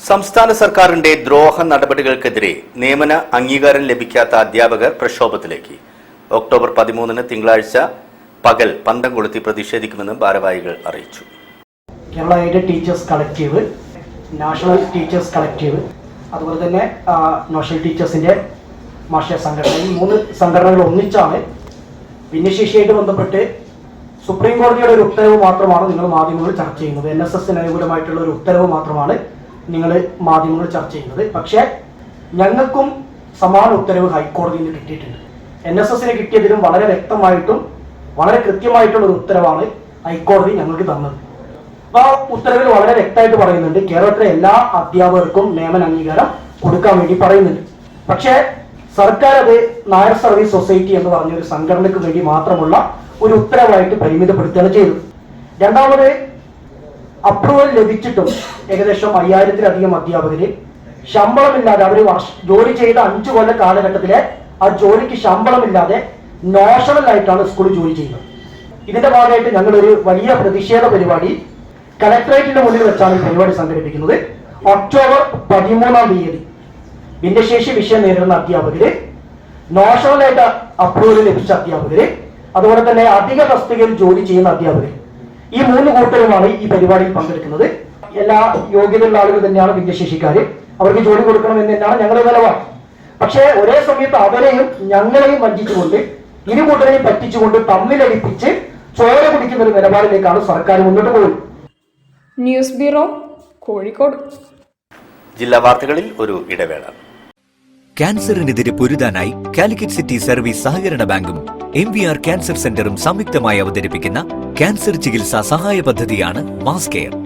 സംസ്ഥാന സർക്കാരിന്റെ ദ്രോഹ നടപടികൾക്കെതിരെ നിയമന അംഗീകാരം ലഭിക്കാത്ത അധ്യാപകർ പ്രക്ഷോഭത്തിലേക്ക്. ഒക്ടോബർ 13 തിങ്കളാഴ്ച പകൽ പന്തം കൊളുത്തി പ്രതിഷേധിക്കുമെന്ന് ഭാരവാഹികൾ അറിയിച്ചു. Kerala aided teachers collective, national teachers collective, അതുപോലെ തന്നെ നാഷണൽ ടീച്ചേഴ്സിന്റെ മാഷ്യ സംഘടന, ഈ 3 സംഘടനകൾ ഒന്നിച്ചാണ് ഭിന്നശേഷിയായിട്ട് ബന്ധപ്പെട്ട് സുപ്രീം കോടതിയുടെ ഒരു ഉത്തരവ് മാത്രമാണ് നിങ്ങൾ മാധ്യമങ്ങൾ ചർച്ച ചെയ്യുന്നത്. NSSന് അനുകൂലമായിട്ടുള്ള ഒരു ഉത്തരവ് മാത്രമാണ് നിങ്ങൾ മാധ്യമങ്ങൾ ചർച്ച ചെയ്യുന്നത്. പക്ഷേ ഞങ്ങൾക്കും സമാന ഉത്തരവ് ഹൈക്കോടതിയിൽ നിന്ന് കിട്ടിയിട്ടുണ്ട്. NSSന് കിട്ടിയതിലും വളരെ വ്യക്തമായിട്ടും വളരെ കൃത്യമായിട്ടുള്ള ഒരു ഉത്തരവാണ് ഹൈക്കോടതി ഞങ്ങൾക്ക് തന്നത്. അപ്പോൾ ആ ഉത്തരവിൽ വളരെ വ്യക്തമായിട്ട് പറയുന്നുണ്ട്, കേരളത്തിലെ എല്ലാ അധ്യാപകർക്കും നിയമന അംഗീകാരം കൊടുക്കാൻ വേണ്ടി പറയുന്നുണ്ട്. പക്ഷേ സർക്കാർ അത് നായർ സർവീസ് സൊസൈറ്റി എന്ന് പറഞ്ഞ ഒരു സംഘടനയ്ക്ക് വേണ്ടി മാത്രമുള്ള ഒരു ഉത്തരവായിട്ട് പരിമിതപ്പെടുത്തുകയാണ് ചെയ്തത്. രണ്ടാമത്, അപ്രൂവൽ ലഭിച്ചിട്ടും ഏകദേശം 5000-ലധികം അധ്യാപകര് ശമ്പളമില്ലാതെ, അവർ ജോലി ചെയ്ത 5 കൊല്ല കാലഘട്ടത്തിലെ ആ ജോലിക്ക് ശമ്പളമില്ലാതെ നോഷണലായിട്ടാണ് സ്കൂളിൽ ജോലി ചെയ്യുന്നത്. ഇതിന്റെ ഭാഗമായിട്ട് ഞങ്ങളൊരു വലിയ പ്രതിഷേധ പരിപാടി കലക്ടറേറ്റിന്റെ മുന്നിൽ വെച്ചാണ് ഈ പരിപാടി സംഘടിപ്പിക്കുന്നത്. ഒക്ടോബർ 13 ഭിന്നശേഷി വിഷയം നേരിടുന്ന അധ്യാപകര്, നോഷണലായിട്ട് അപ്രൂവൽ ലഭിച്ച അധ്യാപകര്, അതുപോലെ തന്നെ അധിക തസ്തികയിൽ ജോലി ചെയ്യുന്ന അധ്യാപകർ, ഈ 3 കൂട്ടരുമാണ് ഈ പരിപാടിയിൽ പങ്കെടുക്കുന്നത്. എല്ലാ യോഗ്യതയുള്ള ആളുകൾ തന്നെയാണ് ഭിന്നശേഷിക്കാര്, അവർക്ക് ജോലി കൊടുക്കണമെന്ന് തന്നെയാണ് ഞങ്ങളുടെ നിലപാട്. പക്ഷേ ഒരേ സമയത്ത് അവരെയും ഞങ്ങളെയും വഞ്ചിച്ചുകൊണ്ട്, ഇരു കൂട്ടരെയും പറ്റിച്ചുകൊണ്ട്, തമ്മിലടിപ്പിച്ച് ചോര കുടിക്കുന്ന ഒരു നിലപാടിലേക്കാണ് സർക്കാർ മുന്നോട്ട് പോകുന്നത്. News bureau, Kozhikode. ജില്ലാ വാർത്തകളിൽ ഒരു ഇടവേള. ക്യാൻസറിനെതിരെ പൊരുതാനായി കാലിക്കറ്റ് സിറ്റി സർവീസ് സഹകരണ ബാങ്കും MVR ക്യാൻസർ സെന്ററും സംയുക്തമായി അവതരിപ്പിക്കുന്ന ക്യാൻസർ ചികിത്സാ സഹായ പദ്ധതിയാണ് മാസ് കെയർ.